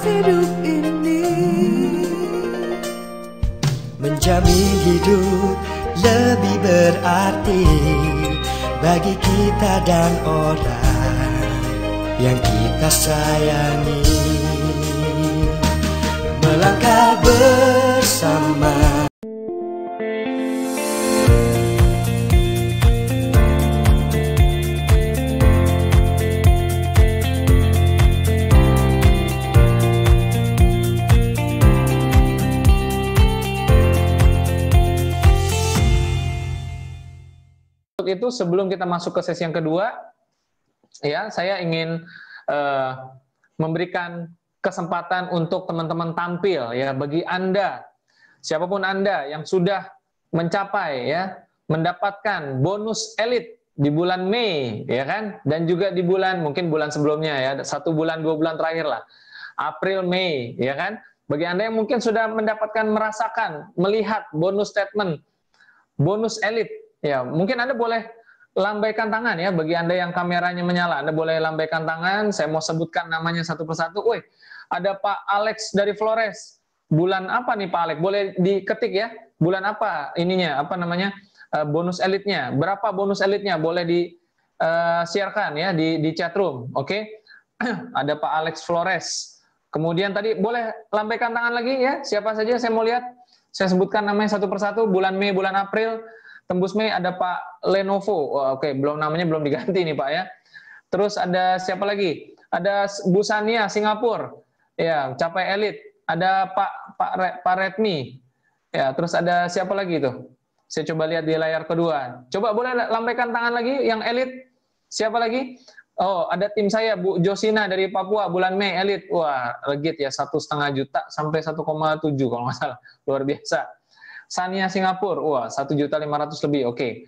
hidup ini, menjamin hidup lebih berarti bagi kita dan orang yang kita sayangi. Melangkah bersama. Itu sebelum kita masuk ke sesi yang kedua, ya saya ingin memberikan kesempatan untuk teman-teman tampil ya. Bagi Anda, siapapun Anda yang sudah mencapai ya, mendapatkan bonus elit di bulan Mei ya kan, dan juga di bulan mungkin bulan sebelumnya ya, 1 bulan 2 bulan terakhir lah, April Mei ya kan. Bagi Anda yang mungkin sudah mendapatkan, merasakan, melihat bonus statement, bonus elit ya, mungkin Anda boleh lambaikan tangan ya. Bagi Anda yang kameranya menyala, Anda boleh lambaikan tangan. Saya mau sebutkan namanya satu persatu. Wih, ada Pak Alex dari Flores. Bulan apa nih Pak Alex? Boleh diketik ya. Bulan apa ininya? Apa namanya? Bonus elitnya. Berapa bonus elitnya? Boleh di-sharekan ya di chat room. Oke. Ada Pak Alex Flores. Kemudian tadi boleh lambaikan tangan lagi ya. Siapa saja saya mau lihat. Saya sebutkan namanya satu persatu. Bulan Mei, bulan April. Tembus Mei ada Pak Lenovo. Oke, belum, namanya belum diganti nih Pak ya. Terus ada siapa lagi? Ada Bu Sania Singapura. Ya, capai elit. Ada Pak Redmi. Ya, terus ada siapa lagi itu? Saya coba lihat di layar kedua. Coba boleh lambaikan tangan lagi yang elit. Siapa lagi? Oh, ada tim saya Bu Josina dari Papua bulan Mei elit. Wah, legit ya, 1,5 juta sampai 1,7 kalau nggak salah. Luar biasa. Sania Singapura, wah 1.500.000 lebih, oke.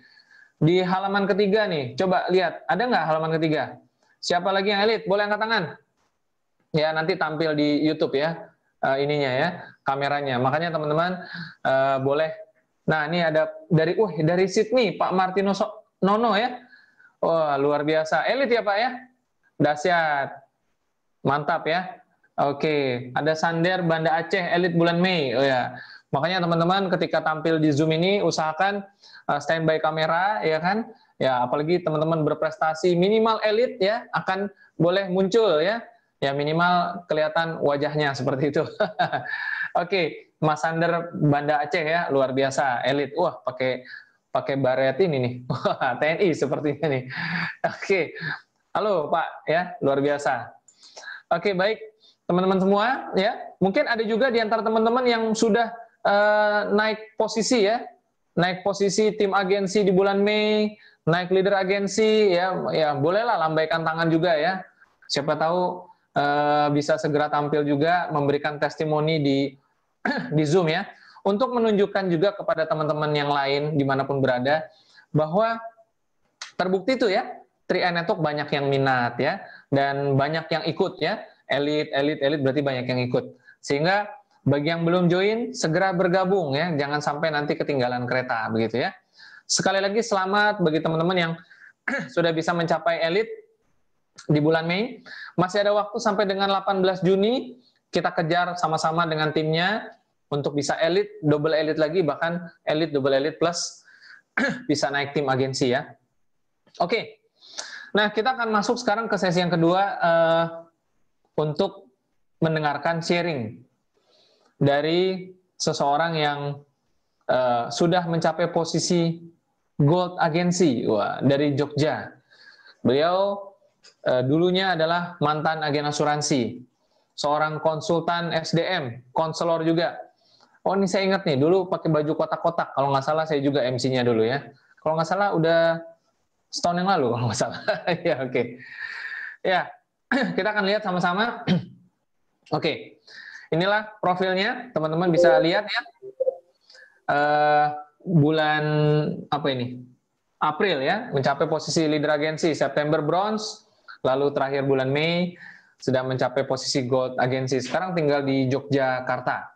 Di halaman ketiga nih, coba lihat, ada nggak halaman ketiga? Siapa lagi yang elit? Boleh angkat tangan? Ya, nanti tampil di YouTube ya, ininya ya, kameranya. Makanya teman-teman boleh. Nah, ini ada dari Sydney, Pak Martino Nono ya. Wah, luar biasa. Elit ya Pak ya? Dahsyat. Mantap ya. Oke, ada Sander Banda Aceh, elit bulan Mei. Oh ya. Makanya teman-teman ketika tampil di Zoom ini usahakan standby kamera ya kan. Ya, apalagi teman-teman berprestasi minimal elit ya, akan boleh muncul ya. Ya minimal kelihatan wajahnya seperti itu. Oke, Mas Sander Banda Aceh ya, luar biasa elit. Wah, pakai baret ini nih. Wah, TNI sepertinya nih. Oke. Halo Pak ya, luar biasa. Oke, baik. Teman-teman semua ya, mungkin ada juga di antara teman-teman yang sudah naik posisi ya, naik posisi tim agensi di bulan Mei, naik leader agensi ya bolehlah lambaikan tangan juga ya. Siapa tahu bisa segera tampil juga memberikan testimoni di Zoom ya, untuk menunjukkan juga kepada teman-teman yang lain dimanapun berada bahwa terbukti itu ya, 3i Network banyak yang minat ya, dan banyak yang ikut ya, elit berarti banyak yang ikut, sehingga bagi yang belum join, segera bergabung ya, jangan sampai nanti ketinggalan kereta, begitu ya. Sekali lagi selamat bagi teman-teman yang sudah bisa mencapai elit di bulan Mei. Masih ada waktu sampai dengan 18 Juni, kita kejar sama-sama dengan timnya untuk bisa elit, double elit lagi, bahkan elit, double elit plus bisa naik tim agensi ya. Oke, nah kita akan masuk sekarang ke sesi yang kedua untuk mendengarkan sharing dari seseorang yang sudah mencapai posisi Gold Agency, wah, dari Jogja. Beliau dulunya adalah mantan agen asuransi, seorang konsultan SDM, konselor juga. Oh, ini saya ingat nih, dulu pakai baju kotak-kotak, kalau nggak salah saya juga MC-nya dulu ya. Kalau nggak salah udah setahun yang lalu, kalau nggak salah. Ya, oke. Ya, kita akan lihat sama-sama. Oke. Inilah profilnya, teman-teman bisa lihat ya. Bulan apa ini? April ya, mencapai posisi leader agensi, September bronze, lalu terakhir bulan Mei sudah mencapai posisi gold agensi. Sekarang tinggal di Yogyakarta.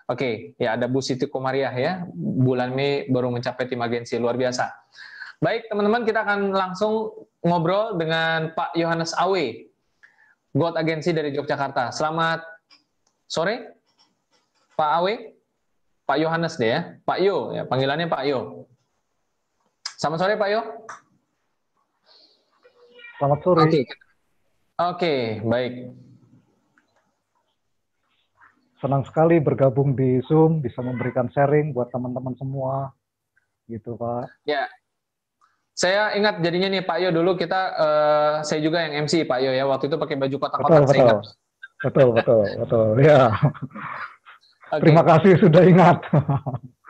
Oke, ya ada Bu Siti Komariah ya, bulan Mei baru mencapai tim agensi, luar biasa. Baik teman-teman, kita akan langsung ngobrol dengan Pak Yohanes Awe, Gold Agensi dari Yogyakarta. Selamat Sore, Pak Awe, Pak Yohanes deh ya, Pak Yo, ya panggilannya Pak Yo. Selamat sore Pak Yo. Selamat sore. Oke, baik. Senang sekali bergabung di Zoom, bisa memberikan sharing buat teman-teman semua, gitu Pak. Ya, saya ingat jadinya nih Pak Yo dulu kita, saya juga yang MC Pak Yo ya, waktu itu pakai baju kotak-kotak, saya ingat. Betul, ya. Okay. Terima kasih sudah ingat.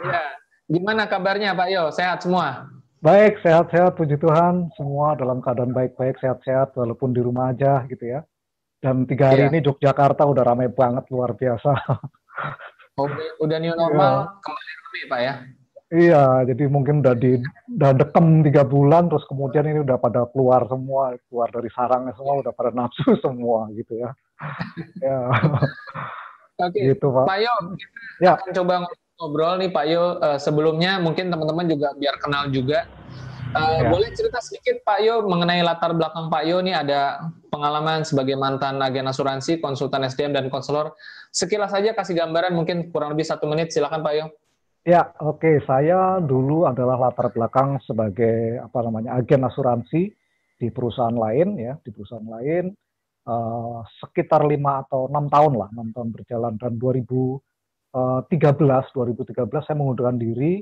Ya, gimana kabarnya Pak Yo? Sehat semua? Baik, sehat-sehat, puji Tuhan, semua dalam keadaan baik-baik, sehat-sehat, walaupun di rumah aja gitu ya. Dan 3 hari ini Yogyakarta udah ramai banget, luar biasa. Oh, udah new normal, kembali ramai Pak ya? Iya, jadi mungkin udah dekem 3 bulan, terus kemudian ini udah pada keluar semua, keluar dari sarangnya semua, udah pada nafsu semua gitu ya. Ya. Oke, gitu, Pak Yo, kita akan coba ngobrol nih Pak Yo. Sebelumnya mungkin teman-teman juga biar kenal juga. Boleh cerita sedikit Pak Yo mengenai latar belakang Pak Yo nih, ada pengalaman sebagai mantan agen asuransi, konsultan SDM dan konselor. Sekilas saja kasih gambaran mungkin kurang lebih 1 menit, silakan Pak Yo. Ya, oke. Saya dulu adalah latar belakang sebagai agen asuransi di perusahaan lain ya, sekitar 5 atau 6 tahun lah, 6 tahun berjalan. Dan 2013 saya mengundurkan diri,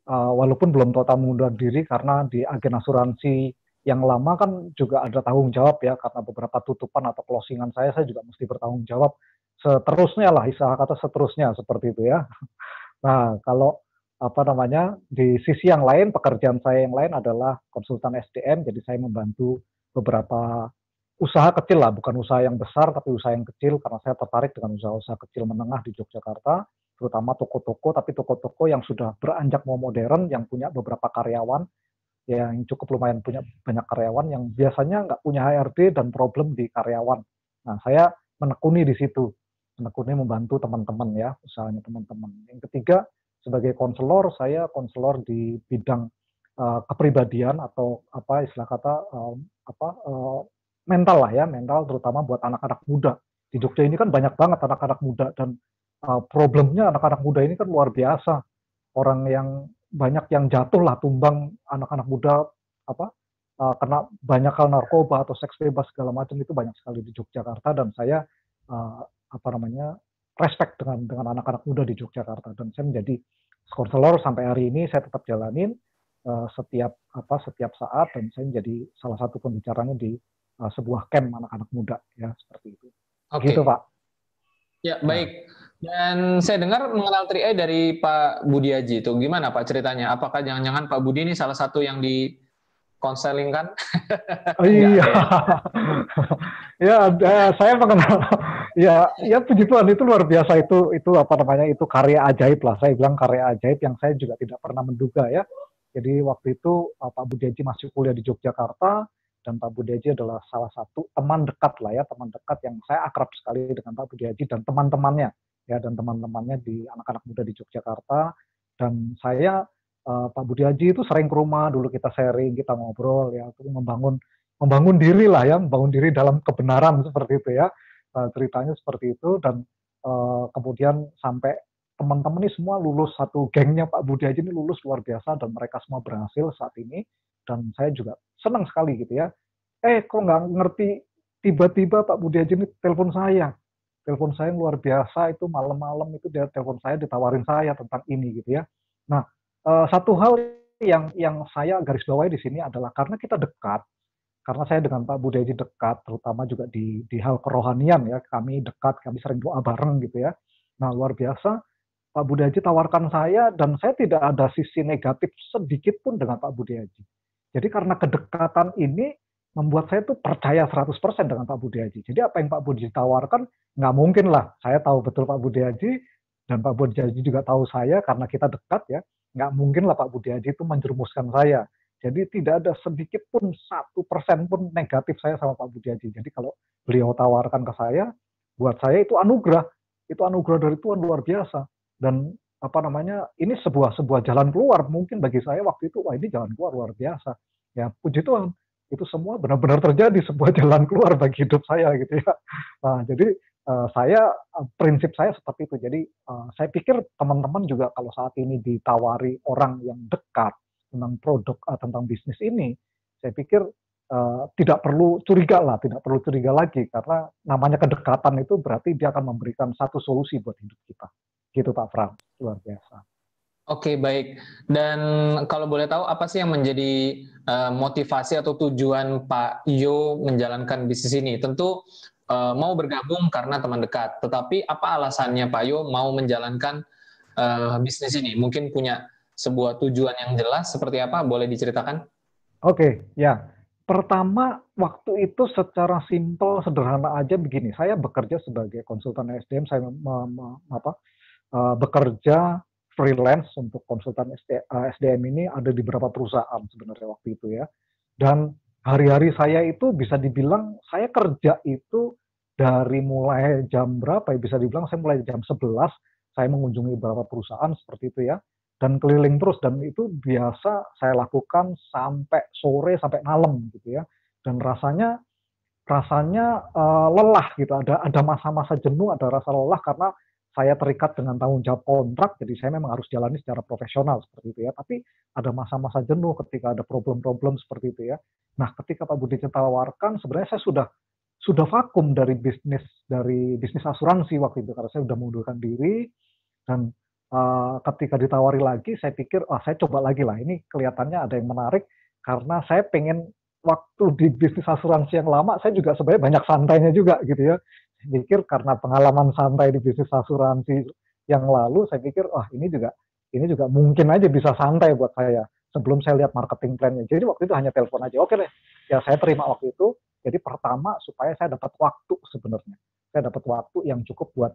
walaupun belum total mengundurkan diri karena di agen asuransi yang lama kan juga ada tanggung jawab ya, karena beberapa tutupan atau closingan saya juga mesti bertanggung jawab seterusnya lah, istilah kata seterusnya seperti itu ya. Nah, kalau di sisi yang lain, pekerjaan saya yang lain adalah konsultan SDM, jadi saya membantu beberapa usaha kecil lah, bukan usaha yang besar, tapi usaha yang kecil, karena saya tertarik dengan usaha-usaha kecil menengah di Yogyakarta, terutama toko-toko, tapi toko-toko yang sudah beranjak mau modern, yang punya beberapa karyawan, yang cukup lumayan punya banyak karyawan, yang biasanya nggak punya HRD dan problem di karyawan. Nah, saya menekuni di situ, membantu teman-teman ya, usahanya teman-teman. Yang ketiga, sebagai konselor, saya konselor di bidang kepribadian atau istilah kata mental lah ya, mental terutama buat anak-anak muda. Di Jogja ini kan banyak banget anak-anak muda dan problemnya anak-anak muda ini kan luar biasa. Orang yang banyak yang jatuh lah, tumbang anak-anak muda kena banyak hal narkoba atau seks bebas segala macam, itu banyak sekali di Yogyakarta, dan saya respect dengan anak-anak muda di Yogyakarta, dan saya menjadi konselor sampai hari ini. Saya tetap jalanin setiap saat, dan saya menjadi salah satu pembicaranya di sebuah camp anak-anak muda ya, seperti itu. Gitu Pak. Ya, baik. Dan saya dengar mengenal 3i dari Pak Budi Aji itu. Gimana Pak ceritanya? Apakah jangan-jangan Pak Budi ini salah satu yang di konseling kan? Oh, iya. Saya mengenal. Ya puji Tuhan, itu luar biasa, itu itu karya ajaib lah. Saya bilang karya ajaib yang saya juga tidak pernah menduga ya. Jadi waktu itu Pak Budi Aji masih kuliah di Yogyakarta, dan Pak Budi Aji adalah salah satu teman dekat lah ya, teman dekat yang saya akrab sekali dengan Pak Budi Aji dan teman-temannya ya, dan teman-temannya di anak-anak muda di Yogyakarta. Dan saya Pak Budi Aji itu sering ke rumah, dulu kita sharing, kita ngobrol ya, untuk membangun diri lah ya, membangun diri dalam kebenaran seperti itu ya. Ceritanya seperti itu, dan kemudian sampai teman-teman ini semua lulus, satu gengnya Pak Budi Aji ini lulus luar biasa, dan mereka semua berhasil saat ini, dan saya juga senang sekali gitu ya. Kok nggak ngerti, tiba-tiba Pak Budi Aji ini telepon saya yang luar biasa, itu malam-malam itu dia telepon saya, ditawarin saya tentang ini gitu ya. Nah, satu hal yang saya garis bawahi di sini adalah karena kita dekat, karena saya dengan Pak Budi Aji dekat, terutama juga di hal kerohanian ya, kami dekat, kami sering doa bareng gitu ya. Nah, luar biasa, Pak Budi Aji tawarkan saya, dan saya tidak ada sisi negatif sedikit pun dengan Pak Budi Aji. Jadi karena kedekatan ini membuat saya tuh percaya 100% dengan Pak Budi Aji. Jadi apa yang Pak Budi Aji tawarkan, nggak mungkin lah. Saya tahu betul Pak Budi Aji, dan Pak Budi Aji juga tahu saya, karena kita dekat ya. Nggak mungkin lah Pak Budi Aji itu menjerumuskan saya. Jadi tidak ada sedikit pun 1% pun negatif saya sama Pak Budi Aji. Jadi kalau beliau tawarkan ke saya, buat saya itu anugerah dari Tuhan luar biasa. Dan ini sebuah jalan keluar mungkin bagi saya waktu itu. Wah, ini jalan keluar luar biasa. Ya puji Tuhan, itu semua benar-benar terjadi, sebuah jalan keluar bagi hidup saya gitu ya. Nah, jadi prinsip saya seperti itu. Jadi saya pikir teman-teman juga kalau saat ini ditawari orang yang dekat tentang produk, tentang bisnis ini, saya pikir tidak perlu curiga lah, tidak perlu curiga lagi karena namanya kedekatan itu berarti dia akan memberikan satu solusi buat hidup kita. Gitu Pak Fran, luar biasa. Oke, baik. Dan kalau boleh tahu apa sih yang menjadi motivasi atau tujuan Pak Yo menjalankan bisnis ini? Tentu mau bergabung karena teman dekat. Tetapi apa alasannya Pak Yo mau menjalankan bisnis ini? Mungkin punya sebuah tujuan yang jelas seperti apa? Boleh diceritakan? Oke, ya. Pertama, waktu itu secara simpel, sederhana aja begini. Saya bekerja sebagai konsultan SDM, saya bekerja freelance untuk konsultan SDM ini ada di beberapa perusahaan sebenarnya waktu itu ya. Dan hari-hari saya itu bisa dibilang saya kerja itu dari mulai jam berapa ya, bisa dibilang saya mulai jam 11 saya mengunjungi beberapa perusahaan seperti itu ya. Dan keliling terus dan itu biasa saya lakukan sampai sore sampai malam gitu ya. Dan rasanya lelah gitu, ada masa-masa jenuh, ada rasa lelah karena saya terikat dengan tanggung jawab kontrak, jadi saya memang harus jalani secara profesional seperti itu ya. Tapi ada masa-masa jenuh ketika ada problem-problem seperti itu ya. Nah, ketika Pak Budi tawarkan, sebenarnya saya sudah vakum dari bisnis asuransi waktu itu karena saya sudah mengundurkan diri dan ketika ditawari lagi, saya pikir, saya coba lagi lah. Ini kelihatannya ada yang menarik karena saya pengen waktu di bisnis asuransi yang lama, saya juga sebenarnya banyak santainya juga gitu ya. Saya pikir karena pengalaman santai di bisnis asuransi yang lalu, saya pikir, ini juga mungkin aja bisa santai buat saya. Sebelum saya lihat marketing plan-nya. Jadi waktu itu hanya telepon aja. Oke deh, ya saya terima waktu itu. Jadi pertama supaya saya dapat waktu sebenarnya. Saya dapat waktu yang cukup buat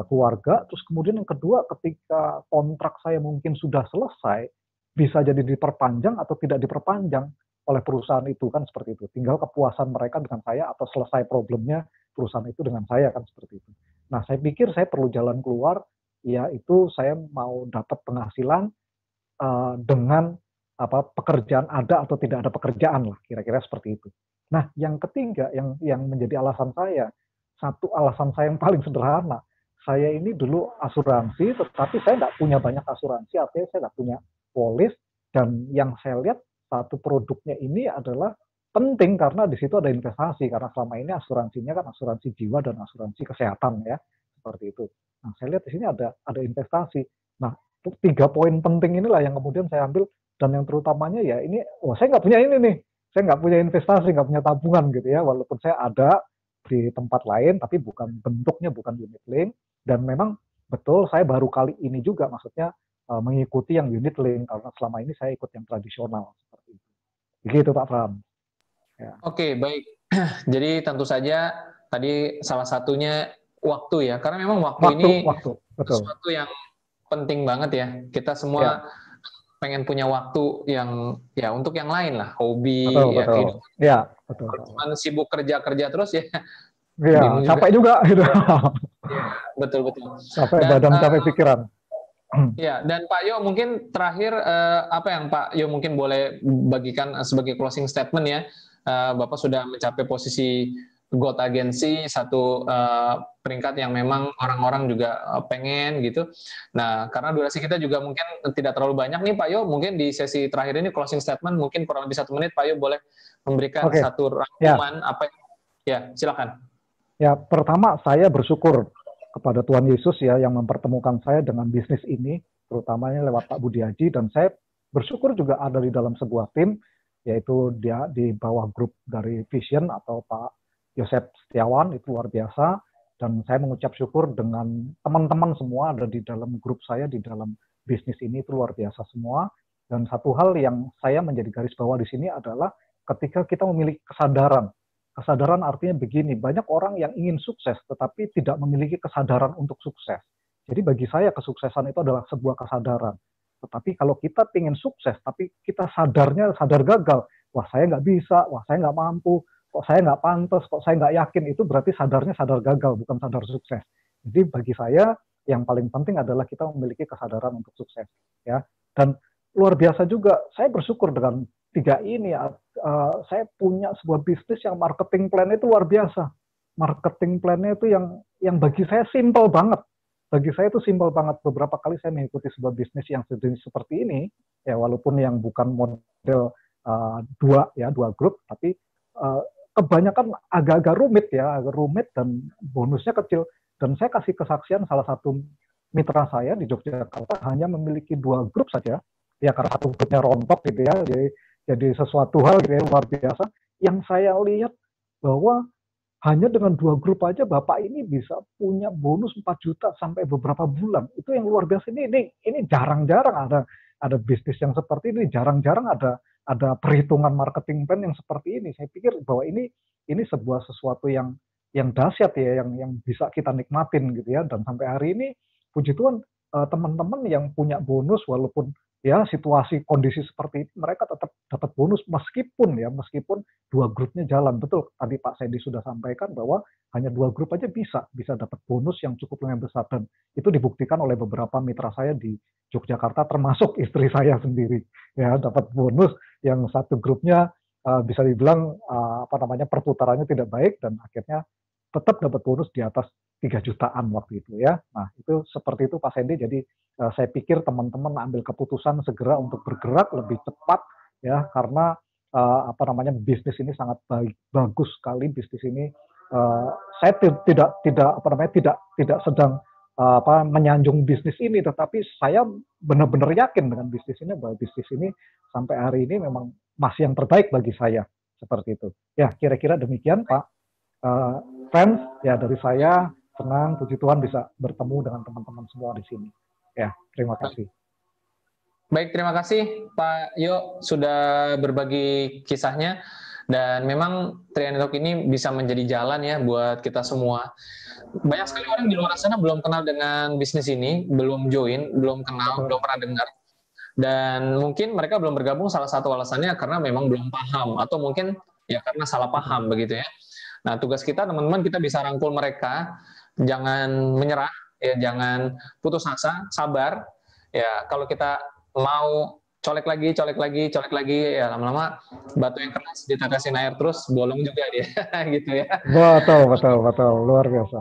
keluarga. Terus kemudian yang kedua, ketika kontrak saya mungkin sudah selesai, bisa jadi diperpanjang atau tidak diperpanjang oleh perusahaan itu kan seperti itu. Tinggal kepuasan mereka dengan saya atau selesai problemnya perusahaan itu dengan saya kan seperti itu. Nah, saya pikir saya perlu jalan keluar, yaitu saya mau dapat penghasilan dengan pekerjaan ada atau tidak ada pekerjaan lah, kira-kira seperti itu. Nah, yang ketiga yang menjadi alasan saya, satu alasan saya yang paling sederhana, saya ini dulu asuransi, tetapi saya nggak punya banyak asuransi, artinya saya nggak punya polis, dan yang saya lihat satu produknya ini adalah penting karena di situ ada investasi, karena selama ini asuransinya kan asuransi jiwa dan asuransi kesehatan ya, seperti itu. Nah, saya lihat di sini ada investasi. Nah, 3 poin penting inilah yang kemudian saya ambil, dan yang terutamanya ya ini, saya nggak punya ini nih, saya nggak punya investasi, nggak punya tabungan gitu ya, walaupun saya ada di tempat lain, tapi bentuknya bukan unit link, dan memang betul saya baru kali ini juga maksudnya mengikuti yang unit link, karena selama ini saya ikut yang tradisional seperti itu. Begitu Pak Pram. Ya. Oke, baik. Jadi tentu saja tadi salah satunya waktu ya, karena memang waktu ini betul. Sesuatu yang penting banget ya. Kita semua pengen punya waktu yang ya untuk yang lain lah, hobi, betul. Ya, betul. Cuman sibuk kerja terus ya. Iya, capek juga gitu. Betul. Capek badan, capek pikiran. Ya, dan Pak Yo mungkin terakhir apa yang Pak Yo mungkin boleh bagikan sebagai closing statement ya. Bapak sudah mencapai posisi GOAT Agency, satu peringkat yang memang orang-orang juga pengen gitu. Nah, karena durasi kita juga mungkin tidak terlalu banyak nih Pak Yo, mungkin di sesi terakhir ini closing statement mungkin kurang lebih 1 menit, Pak Yo boleh memberikan satu rangkuman apa ya, silakan. Ya, pertama saya bersyukur kepada Tuhan Yesus ya yang mempertemukan saya dengan bisnis ini, terutamanya lewat Pak Budi Haji, dan saya bersyukur juga ada di dalam sebuah tim, yaitu dia di bawah grup dari Vision atau Pak Yosep Setiawan, itu luar biasa, dan saya mengucap syukur dengan teman-teman semua ada di dalam grup saya, di dalam bisnis ini, itu luar biasa semua. Dan satu hal yang saya menjadi garis bawah di sini adalah ketika kita memiliki kesadaran artinya begini, banyak orang yang ingin sukses tetapi tidak memiliki kesadaran untuk sukses. Jadi bagi saya kesuksesan itu adalah sebuah kesadaran. Tetapi kalau kita ingin sukses tapi kita sadar gagal, wah saya nggak bisa, wah saya nggak mampu, kok saya nggak pantas, kok saya nggak yakin, itu berarti sadarnya sadar gagal, bukan sadar sukses. Jadi bagi saya yang paling penting adalah kita memiliki kesadaran untuk sukses. Ya. Dan luar biasa juga, saya bersyukur dengan 3 ini, saya punya sebuah bisnis yang marketing plan itu luar biasa. marketing plan-nya itu yang bagi saya simple banget. Bagi saya itu simple banget. Beberapa kali saya mengikuti sebuah bisnis yang seperti ini, ya walaupun yang bukan model dua grup, tapi kebanyakan agak-agak rumit ya, agak rumit dan bonusnya kecil. Dan saya kasih kesaksian salah satu mitra saya di Yogyakarta hanya memiliki 2 grup saja, ya karena satu grupnya rontok gitu ya, jadi sesuatu hal gitu ya, luar biasa. Yang saya lihat bahwa hanya dengan 2 grup aja Bapak ini bisa punya bonus 4 juta sampai beberapa bulan. Itu yang luar biasa. Ini jarang-jarang ada bisnis yang seperti ini, jarang-jarang ada perhitungan marketing plan yang seperti ini. Saya pikir bahwa ini sebuah sesuatu yang dahsyat ya, yang bisa kita nikmatin gitu ya. Dan sampai hari ini puji Tuhan teman-teman yang punya bonus walaupun ya situasi kondisi seperti ini mereka tetap dapat bonus meskipun 2 grupnya jalan. Betul tadi Pak Sandy sudah sampaikan bahwa hanya 2 grup aja bisa dapat bonus yang cukup lumayan besar, dan itu dibuktikan oleh beberapa mitra saya di Yogyakarta termasuk istri saya sendiri ya, dapat bonus yang satu grupnya bisa dibilang perputarannya tidak baik dan akhirnya tetap dapat bonus di atas 3 jutaan waktu itu ya. Nah, itu seperti itu Pak Sandy. Jadi saya pikir teman-teman ambil keputusan segera untuk bergerak lebih cepat ya, karena bisnis ini sangat bagus sekali bisnis ini. Saya tidak sedang menyanjung bisnis ini, tetapi saya benar-benar yakin dengan bisnis ini bahwa bisnis ini sampai hari ini memang masih yang terbaik bagi saya, seperti itu. Ya, kira-kira demikian Pak. Friends, ya dari saya senang, puji Tuhan bisa bertemu dengan teman-teman semua di sini. Ya, terima kasih. Baik, terima kasih Pak Yo sudah berbagi kisahnya, dan memang Trian Talk ini bisa menjadi jalan ya buat kita semua. Banyak sekali orang di luar sana belum kenal dengan bisnis ini, belum join, belum kenal, belum pernah dengar. Dan mungkin mereka belum bergabung salah satu alasannya karena memang belum paham, atau mungkin ya karena salah paham begitu ya. Nah, tugas kita teman-teman, kita bisa rangkul mereka, jangan menyerah, ya jangan putus asa, sabar. Ya, kalau kita mau colek lagi, ya lama-lama batu yang keras ditetesin air terus bolong juga dia, gitu ya. Betul, luar biasa.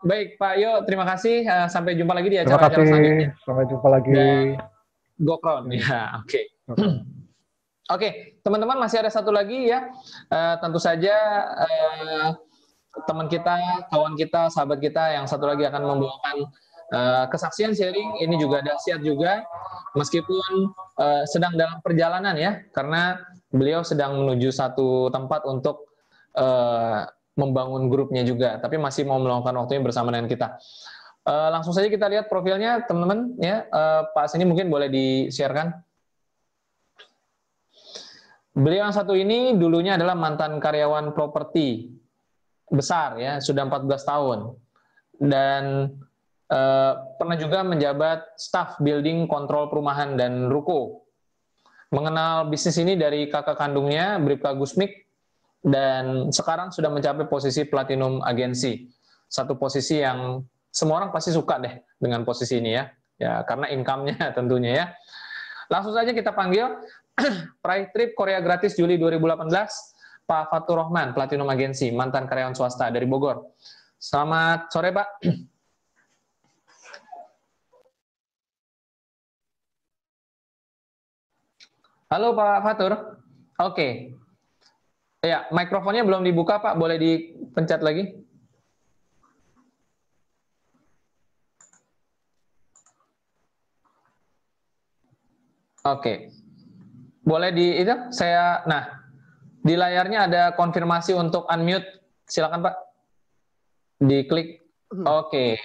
Baik, Pak Yo, terima kasih. Sampai jumpa lagi di acara-acara selanjutnya. Sampai jumpa lagi. GoCron, ya, oke. Oke, teman-teman, masih ada satu lagi ya. Tentu saja teman kita, kawan kita, sahabat kita yang satu lagi akan membawakan kesaksian sharing. Ini juga dahsyat juga, meskipun sedang dalam perjalanan ya, karena beliau sedang menuju satu tempat untuk membangun grupnya juga, tapi masih mau meluangkan waktunya bersama dengan kita. Langsung saja kita lihat profilnya, teman-teman ya. Pak Sini mungkin boleh di-share-kan. Beliau yang satu ini dulunya adalah mantan karyawan properti besar ya, sudah 14 tahun. Dan pernah juga menjabat staf building kontrol perumahan dan ruko. Mengenal bisnis ini dari kakak kandungnya, Bribka Gusmik, dan sekarang sudah mencapai posisi platinum agensi. Satu posisi yang semua orang pasti suka deh dengan posisi ini ya. Ya, karena income-nya tentunya ya. Langsung saja kita panggil Pride Trip Korea Gratis Juli 2018, Pak Fatur Rahman, Platinum Agensi, mantan karyawan swasta dari Bogor. Selamat sore, Pak. Halo, Pak Fatur. Oke. Ya, mikrofonnya belum dibuka, Pak. Boleh dipencet lagi? Oke. Boleh itu saya, nah di layarnya ada konfirmasi untuk unmute, silakan Pak, diklik. Oke.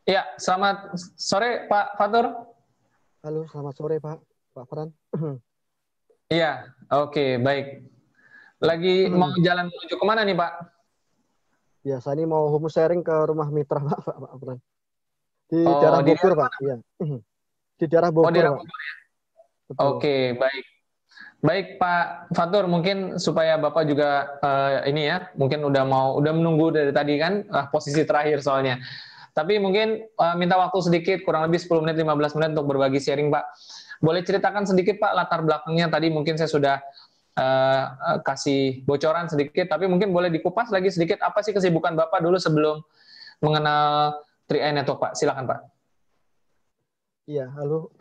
Ya, selamat sore Pak Fatur. Halo, selamat sore Pak Fran. Iya, oke, baik. Lagi mau jalan menuju kemana nih Pak? Ya, saya ini mau home sharing ke rumah mitra Pak Fran. Di daerah Bogor Pak. Iya. Di daerah Bogor Pak. Bogor ya? Oke, baik. Baik Pak Fatur, mungkin supaya Bapak juga ini ya, mungkin udah menunggu dari tadi kan, posisi terakhir soalnya. Tapi mungkin minta waktu sedikit, kurang lebih 10 menit, 15 menit untuk berbagi sharing Pak. Boleh ceritakan sedikit Pak latar belakangnya, tadi mungkin saya sudah kasih bocoran sedikit, tapi mungkin boleh dikupas lagi sedikit apa sih kesibukan Bapak dulu sebelum mengenal 3i Network, Pak? Silakan, Pak. Iya, halo.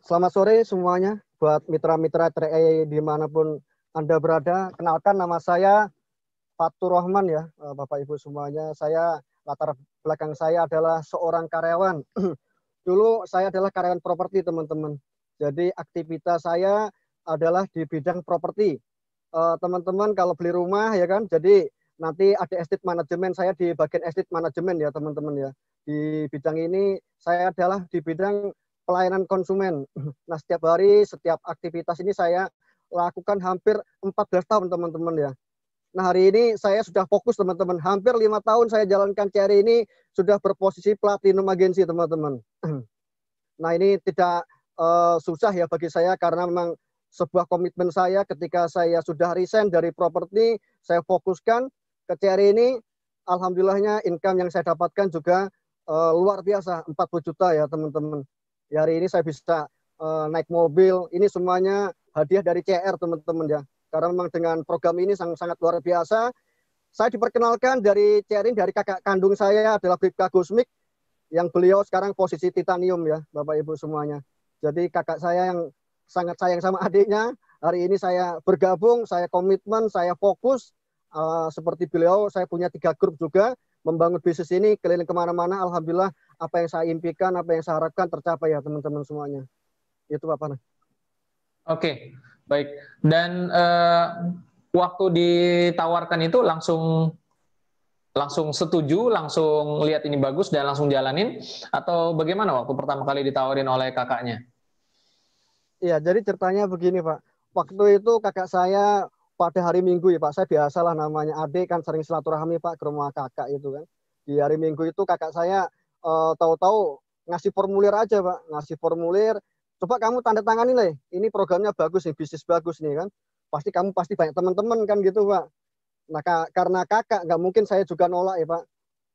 Selamat sore semuanya buat mitra-mitra 3i dimanapun Anda berada. Kenalkan, nama saya Fatur Rahman ya, Bapak Ibu semuanya. Saya latar belakang saya adalah seorang karyawan. Dulu saya adalah karyawan properti, teman-teman. Jadi aktivitas saya adalah di bidang properti. Teman-teman kalau beli rumah ya kan, jadi nanti ada estate manajemen, saya di bagian estate manajemen ya teman-teman ya. Di bidang ini saya adalah di bidang pelayanan konsumen. Nah, setiap hari, setiap aktivitas ini saya lakukan hampir 14 tahun teman-teman ya. Nah, hari ini saya sudah fokus teman-teman. Hampir 5 tahun saya jalankan CRI ini sudah berposisi platinum agensi teman-teman. Nah, ini tidak susah ya bagi saya karena memang sebuah komitmen saya ketika saya sudah resign dari properti, saya fokuskan ke CRI ini. Alhamdulillahnya income yang saya dapatkan juga luar biasa, 40 juta ya teman-teman. Ya, hari ini saya bisa naik mobil, ini semuanya hadiah dari CR teman-teman ya. Karena memang dengan program ini sangat luar biasa. Saya diperkenalkan dari CRI dari kakak kandung saya adalah Bribka Gusmik, yang beliau sekarang posisi titanium ya, Bapak Ibu semuanya. Jadi kakak saya yang sangat sayang sama adiknya, hari ini saya bergabung, saya komitmen, saya fokus. Seperti beliau, saya punya 3 grup juga, membangun bisnis ini keliling kemana-mana. Alhamdulillah, apa yang saya impikan, apa yang saya harapkan tercapai ya teman-teman semuanya. Itu Bapak. Oke, baik. Dan waktu ditawarkan itu langsung setuju, langsung lihat ini bagus dan langsung jalanin, atau bagaimana waktu pertama kali ditawarin oleh kakaknya? Iya, jadi ceritanya begini Pak. Waktu itu kakak saya pada hari Minggu ya Pak, saya biasalah namanya adik kan sering silaturahmi Pak ke rumah kakak itu kan. Di hari Minggu itu kakak saya tahu-tahu ngasih formulir aja Pak, ngasih formulir. Coba kamu tanda tangani lah, ini programnya bagus nih, bisnis bagus nih kan. Pasti banyak teman-teman kan gitu Pak. Nah karena kakak nggak mungkin saya juga nolak ya Pak.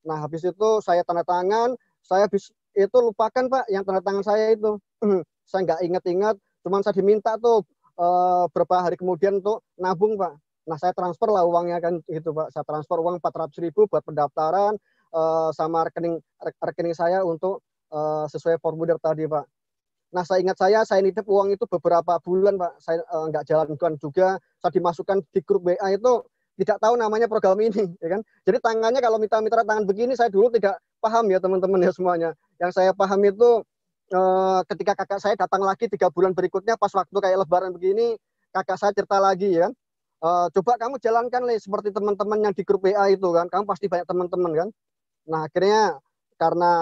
Nah habis itu saya tanda tangan, saya itu lupakan Pak yang tanda tangan saya itu. Saya nggak ingat-ingat, cuman saya diminta tuh beberapa hari kemudian untuk nabung Pak. Nah saya transfer lah uangnya kan gitu Pak. Saya transfer uang 400.000 buat pendaftaran sama rekening saya untuk sesuai formulir tadi Pak. Nah saya ingat saya nitip uang itu beberapa bulan Pak. Saya nggak jalankan juga. Saya dimasukkan di grup WA itu tidak tahu namanya program ini, ya kan? Jadi tangannya kalau mitra-mitra tangan begini saya dulu tidak paham ya teman-teman ya semuanya. Yang saya paham itu ketika kakak saya datang lagi 3 bulan berikutnya pas waktu kayak lebaran begini, kakak saya cerita lagi ya. Coba kamu jalankan lah seperti teman-teman yang di grup WA itu kan, kamu pasti banyak teman-teman kan. Nah akhirnya karena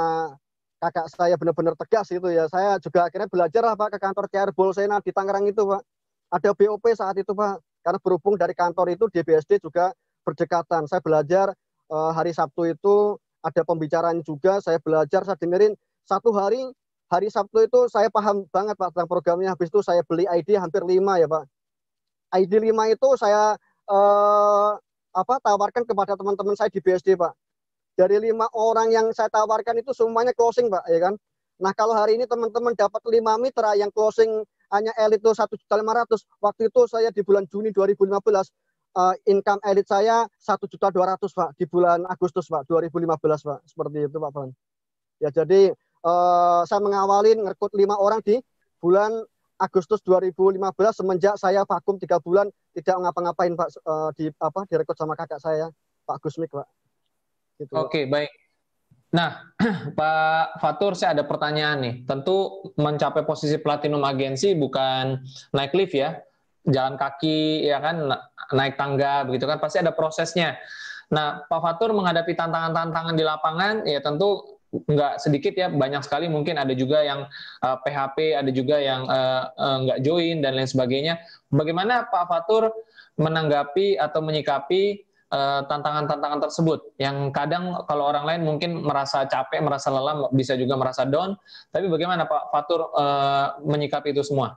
kakak saya benar-benar tegas itu ya, saya juga akhirnya belajar lah Pak ke kantor CR Bolsena di Tangerang itu Pak. Ada BOP saat itu Pak, karena berhubung dari kantor itu DBSD juga berdekatan. Saya belajar hari Sabtu itu ada pembicaraan juga, saya belajar, saya dengerin 1 hari. Hari Sabtu itu saya paham banget Pak tentang programnya. Habis itu saya beli ID hampir 5 ya Pak. ID 5 itu saya tawarkan kepada teman-teman saya di BSD Pak. Dari 5 orang yang saya tawarkan itu semuanya closing Pak, ya kan. Nah kalau hari ini teman-teman dapat 5 mitra yang closing hanya elit itu 1.500.000. Waktu itu saya di bulan Juni 2015 income elit saya 1.200.000 Pak di bulan Agustus Pak 2015 Pak. Seperti itu Pak Bang. Ya jadi saya mengawalin ngerekrut 5 orang di bulan Agustus 2015 semenjak saya vakum 3 bulan tidak ngapa-ngapain Pak direkrut sama kakak saya Pak Gusmik Pak. Gitu, Oke, baik. Nah, Pak Fatur, saya ada pertanyaan nih. Tentu mencapai posisi platinum agensi bukan naik lift ya, jalan kaki ya kan, naik tangga begitu kan, pasti ada prosesnya. Nah, Pak Fatur menghadapi tantangan-tantangan di lapangan, ya tentu nggak sedikit ya, banyak sekali, mungkin ada juga yang PHP, ada juga yang nggak join dan lain sebagainya. Bagaimana Pak Fatur menanggapi atau menyikapi tantangan-tantangan tersebut yang kadang kalau orang lain mungkin merasa capek, merasa lelah, bisa juga merasa down, tapi bagaimana Pak Fatur menyikapi itu semua?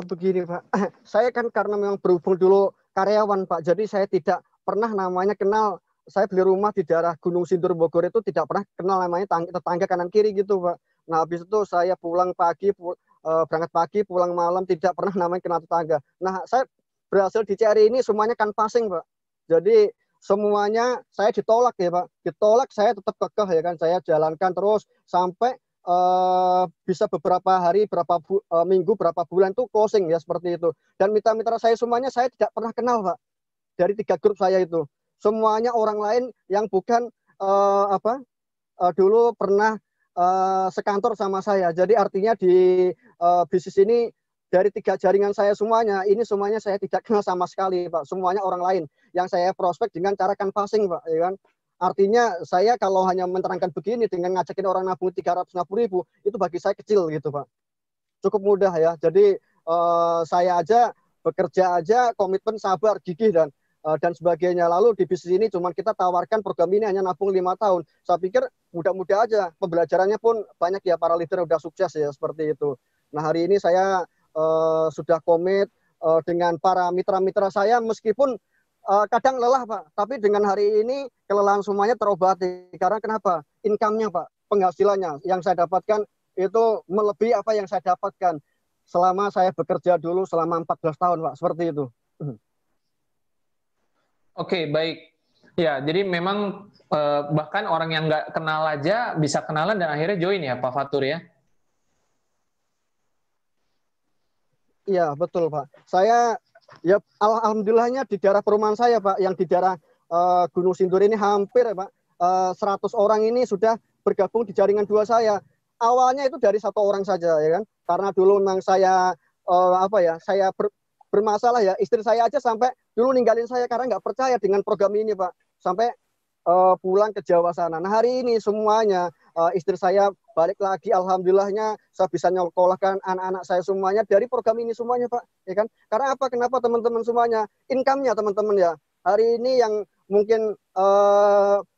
Begini Pak, saya kan karena memang berhubung dulu karyawan Pak, jadi saya tidak pernah namanya kenal. Saya beli rumah di daerah Gunung Sindur Bogor itu tidak pernah kenal namanya tetangga kanan kiri gitu Pak. Nah habis itu saya pulang pagi berangkat pagi, pulang malam, tidak pernah namanya kena tetangga. Nah, saya berhasil di CRI ini semuanya canvassing, Pak. Jadi semuanya saya ditolak ya, Pak. Ditolak, saya tetap kekeh ya kan. Saya jalankan terus sampai bisa beberapa hari, minggu, berapa bulan tuh closing ya seperti itu. Dan mitra-mitra saya semuanya saya tidak pernah kenal, Pak. Dari 3 grup saya itu, semuanya orang lain yang bukan dulu pernah sekantor sama saya. Jadi artinya di bisnis ini dari 3 jaringan saya semuanya, ini semuanya saya tidak kenal sama sekali, Pak. Semuanya orang lain yang saya prospek dengan cara canvassing, Pak, ya kan. Artinya saya kalau hanya menerangkan begini dengan ngajakin orang nabung 350.000, itu bagi saya kecil gitu, Pak. Cukup mudah ya. Jadi saya aja bekerja aja, komitmen, sabar, gigih dan sebagainya. Lalu di bisnis ini cuma kita tawarkan program ini hanya nabung 5 tahun. Saya pikir mudah-mudah aja. Pembelajarannya pun banyak ya, para leader udah sukses ya seperti itu. Nah, hari ini saya sudah komit dengan para mitra-mitra saya, meskipun kadang lelah, Pak. Tapi dengan hari ini kelelahan semuanya terobati. Karena kenapa? Income-nya, Pak, penghasilannya yang saya dapatkan itu melebihi apa yang saya dapatkan selama saya bekerja dulu selama 14 tahun, Pak. Seperti itu. Oke, baik. Ya, jadi memang bahkan orang yang nggak kenal aja bisa kenalan dan akhirnya join ya, Pak Fatur ya? Iya, betul, Pak. Saya ya alhamdulillahnya di daerah perumahan saya, Pak, yang di daerah Gunung Sindur ini hampir ya, Pak, 100 orang ini sudah bergabung di jaringan 2 saya. Awalnya itu dari 1 orang saja ya kan. Karena dulu memang saya saya bermasalah ya. Istri saya aja sampai dulu ninggalin saya karena nggak percaya dengan program ini, Pak. Sampai pulang ke Jawa sana. Nah, hari ini semuanya istri saya balik lagi, alhamdulillahnya saya bisa nyekolahkan anak-anak saya semuanya dari program ini semuanya, Pak, ya kan? Karena apa? Kenapa teman-teman semuanya? Income-nya teman-teman ya. Hari ini yang mungkin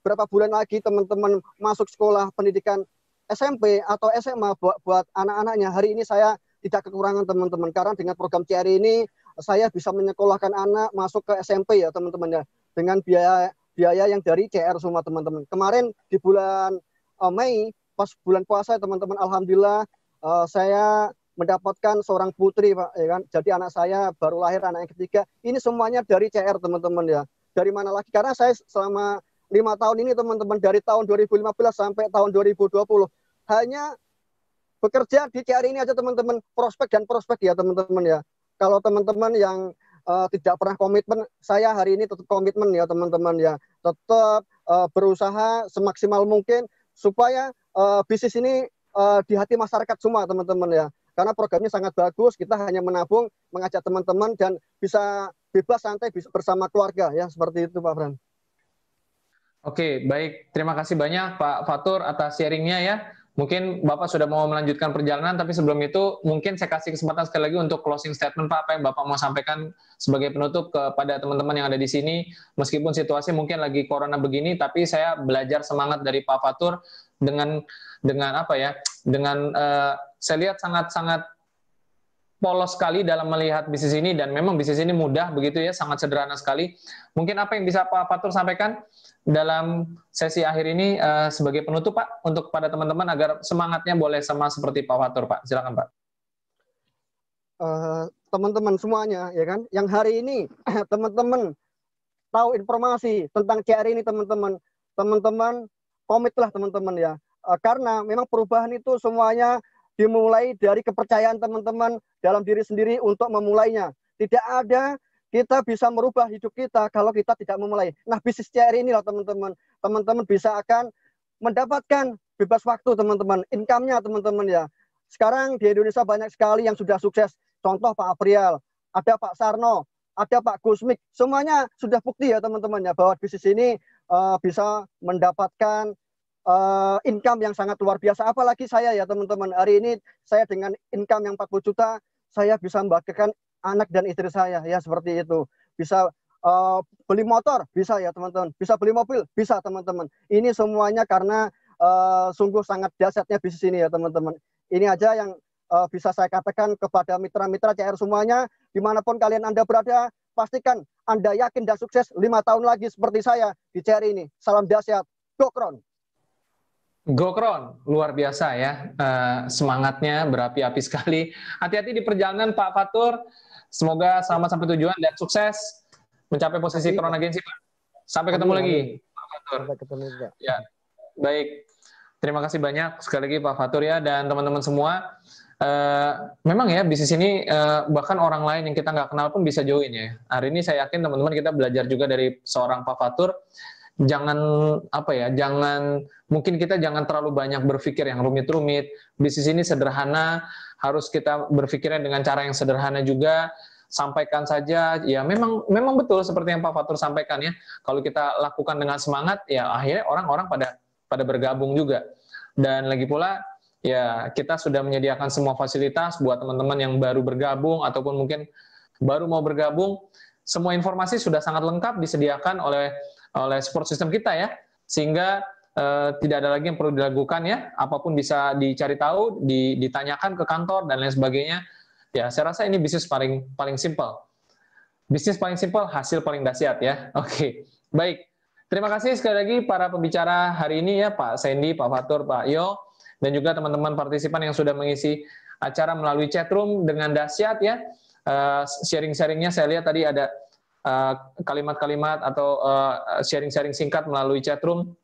berapa bulan lagi teman-teman masuk sekolah pendidikan SMP atau SMA buat anak-anaknya. Hari ini saya tidak kekurangan teman-teman karena dengan program CRI ini saya bisa menyekolahkan anak masuk ke SMP ya teman-teman ya, dengan biaya yang dari CR semua teman-teman. Kemarin di bulan Mei pas bulan puasa teman-teman, alhamdulillah saya mendapatkan seorang putri, Pak, ya kan. Jadi anak saya baru lahir, anak yang ketiga. Ini semuanya dari CR teman-teman ya. Dari mana lagi? Karena saya selama 5 tahun ini teman-teman, dari tahun 2015 sampai tahun 2020 hanya bekerja di CR ini aja teman-teman, prospek dan prospek ya teman-teman ya. Kalau teman-teman yang tidak pernah komitmen, saya hari ini tetap komitmen ya teman-teman ya, tetap berusaha semaksimal mungkin supaya bisnis ini di hati masyarakat semua teman-teman ya, karena programnya sangat bagus. Kita hanya menabung, mengajak teman-teman dan bisa bebas santai bersama keluarga ya, seperti itu Pak Fran. Oke, baik. Terima kasih banyak Pak Fatur atas sharingnya ya. Mungkin Bapak sudah mau melanjutkan perjalanan, tapi sebelum itu mungkin saya kasih kesempatan sekali lagi untuk closing statement Pak, apa yang Bapak mau sampaikan sebagai penutup kepada teman-teman yang ada di sini. Meskipun situasi mungkin lagi corona begini, tapi saya belajar semangat dari Pak Fatur dengan apa ya? Dengan saya lihat sangat-sangat polos sekali dalam melihat bisnis ini, dan memang bisnis ini mudah begitu ya, sangat sederhana sekali. Mungkin apa yang bisa Pak Fatur sampaikan dalam sesi akhir ini sebagai penutup Pak, untuk pada teman-teman agar semangatnya boleh sama seperti Pak Fatur Pak. Silakan Pak. Teman-teman semuanya ya kan, yang hari ini teman-teman tahu informasi tentang CR ini teman-teman komitlah teman-teman ya, karena memang perubahan itu semuanya dimulai dari kepercayaan teman-teman dalam diri sendiri untuk memulainya. Tidak ada kita bisa merubah hidup kita kalau kita tidak memulai. Nah, bisnis CR ini loh teman-teman. Teman-teman bisa akan mendapatkan bebas waktu teman-teman, income-nya teman-teman ya. Sekarang di Indonesia banyak sekali yang sudah sukses. Contoh Pak Aprial, ada Pak Sarno, ada Pak Gusmik. Semuanya sudah bukti ya teman-teman ya, bahwa bisnis ini bisa mendapatkan income yang sangat luar biasa. Apalagi saya ya teman-teman, hari ini saya dengan income yang 40 juta, saya bisa membahagiakan anak dan istri saya ya, seperti itu. Bisa beli motor, bisa ya teman-teman. Bisa beli mobil, bisa teman-teman. Ini semuanya karena sungguh sangat dahsyatnya bisnis ini ya teman-teman. Ini aja yang bisa saya katakan kepada mitra-mitra CR semuanya, dimanapun kalian Anda berada, pastikan Anda yakin dan sukses 5 tahun lagi seperti saya di CR ini. Salam dahsyat, Gokron. Gokron, luar biasa ya, semangatnya berapi-api sekali. Hati-hati di perjalanan Pak Fatur, semoga selamat sampai tujuan dan sukses mencapai posisi Crown Agency, Pak. Sampai ketemu lagi, Pak Fatur. Sampai ketemu, Pak. Ya, baik. Terima kasih banyak sekali lagi Pak Fatur ya, dan teman-teman semua. Memang ya bisnis ini bahkan orang lain yang kita nggak kenal pun bisa join ya. Hari ini saya yakin teman-teman kita belajar juga dari seorang Pak Fatur. Jangan mungkin kita jangan terlalu banyak berpikir yang rumit-rumit. Bisnis ini sederhana, harus kita berpikirnya dengan cara yang sederhana juga. Sampaikan saja, ya memang betul seperti yang Pak Fatur sampaikan ya. Kalau kita lakukan dengan semangat, ya akhirnya orang-orang pada bergabung juga. Dan lagi pula, ya kita sudah menyediakan semua fasilitas buat teman-teman yang baru bergabung ataupun mungkin baru mau bergabung. Semua informasi sudah sangat lengkap disediakan oleh support system kita ya, sehingga tidak ada lagi yang perlu dilakukan ya, apapun bisa dicari tahu, ditanyakan ke kantor dan lain sebagainya. Ya, saya rasa ini bisnis paling simpel. Bisnis paling simpel, hasil paling dahsyat ya. Oke, baik. Terima kasih sekali lagi para pembicara hari ini ya, Pak Sandy, Pak Fatur, Pak Yo, dan juga teman-teman partisipan yang sudah mengisi acara melalui chatroom dengan dahsyat ya. Sharing-sharingnya saya lihat tadi ada kalimat-kalimat atau sharing-sharing singkat melalui chatroom,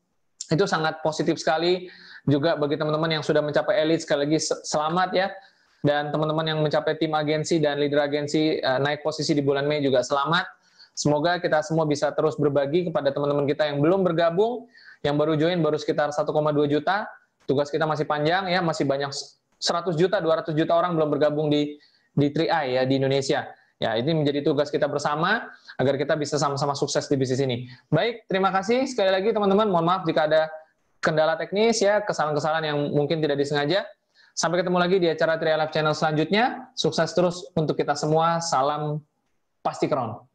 itu sangat positif sekali. Juga bagi teman-teman yang sudah mencapai elite, sekali lagi selamat ya. Dan teman-teman yang mencapai tim agensi dan leader agensi naik posisi di bulan Mei juga selamat. Semoga kita semua bisa terus berbagi kepada teman-teman kita yang belum bergabung, yang baru join baru sekitar 1,2 juta. Tugas kita masih panjang ya, masih banyak 100 juta, 200 juta orang belum bergabung di 3i ya di Indonesia. Ya, ini menjadi tugas kita bersama agar kita bisa sama-sama sukses di bisnis ini. Baik, terima kasih sekali lagi teman-teman. Mohon maaf jika ada kendala teknis ya, kesalahan-kesalahan yang mungkin tidak disengaja. Sampai ketemu lagi di acara 3i Live Channel selanjutnya. Sukses terus untuk kita semua. Salam pasti Crown.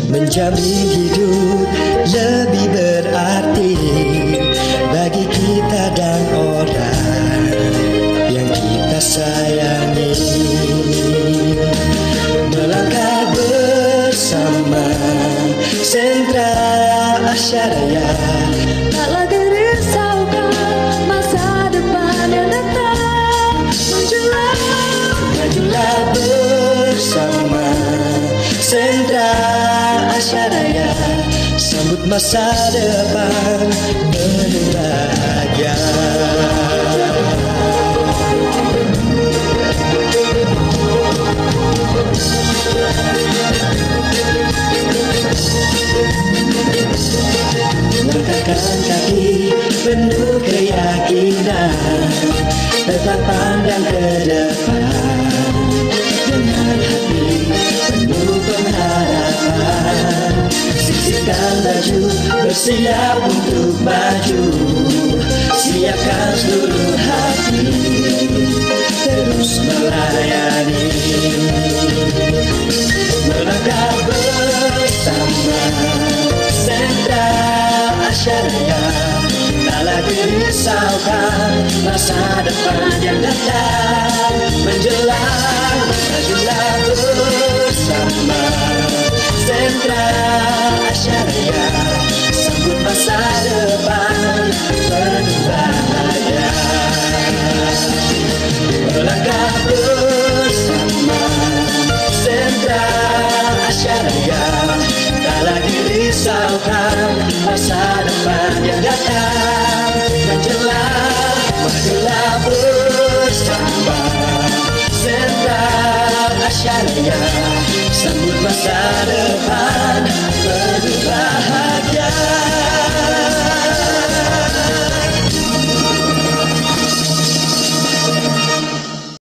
Menjamin hidup lebih berarti bagi kita dan orang yang kita sayangi. Melangkah bersama Sentra Asyaraya, tak lagi risaukan masa depan yang datang. majulah bersama Sentra Asyaraya, sambut masa depan penuh bahagia. Langkahkan kaki penuh keyakinan, tetap pandang ke depan dengan hati penuh pengharapan. Sisihkan baju, bersiap untuk maju, siapkan seluruh hati, terus melayani. Melangkah bersama Sentra Asyaraya, tak lagi risaukan masa depan yang datang menjelang. Majulah bersama Sentra Asyaraya, sambut masa depan penuh bahagia. Melangkah bersama Sentra Asyaraya, tak lagi risaukan masa depan yang datang menjelang. Majulah bersama Sentra Asyaraya, sambut masa depan